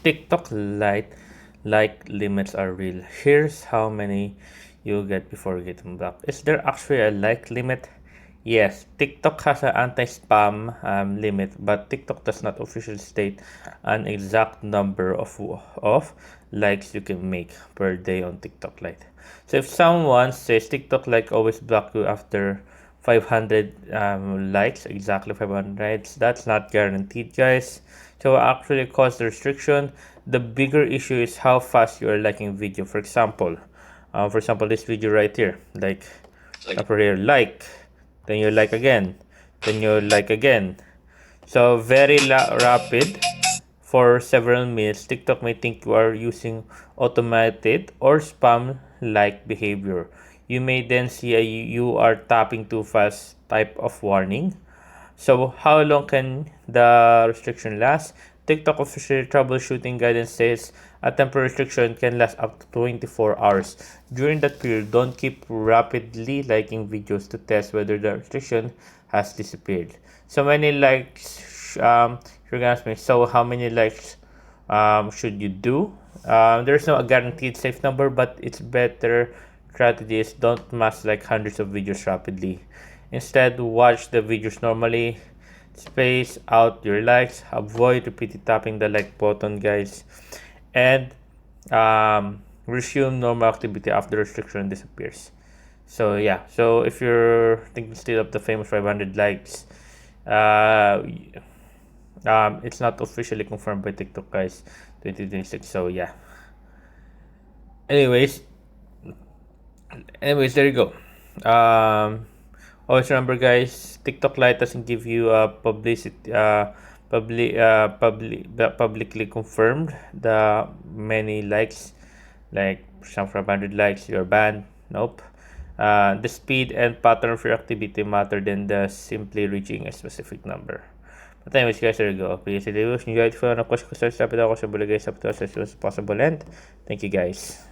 TikTok Lite like limits are real. Here's how many you get before getting blocked. Is there actually a like limit? Yes, TikTok has an anti-spam limit, but TikTok does not officially state an exact number of likes you can make per day on TikTok Lite. So if someone says TikTok like always block you after 500 likes, exactly 500, that's not guaranteed, guys. So actually cause the restriction. The bigger issue is how fast you are liking video. For example, this video right here, like upper here, like, then you like again, then you like again. So very rapid for several minutes. TikTok may think you are using automated or spam-like behavior. You may then see you are tapping too fast type of warning. So how long can the restriction last? TikTok official troubleshooting guidance says a temporary restriction can last up to 24 hours. During that period, don't keep rapidly liking videos to test whether the restriction has disappeared. So many likes, you're gonna ask me, so how many likes should you do? There's no guaranteed safe number, but it's better strategy is don't mass like hundreds of videos rapidly. Instead, watch the videos normally, space out your likes, avoid repeated tapping the like button, guys, and resume normal activity after restriction disappears. So yeah, so if you're thinking still of the famous 500 likes, uh, it's not officially confirmed by TikTok, guys, 2026. So yeah. Anyways, there you go. Always remember, guys, TikTok Lite doesn't give you publicly confirmed the many likes, like some 500 likes, you're banned. Nope. The speed and pattern of your activity matter than the simply reaching a specific number. But anyways, guys, there you go. Please, if you enjoyed, if you want to question, start ako sa bulagay sa as soon as possible. And thank you, guys.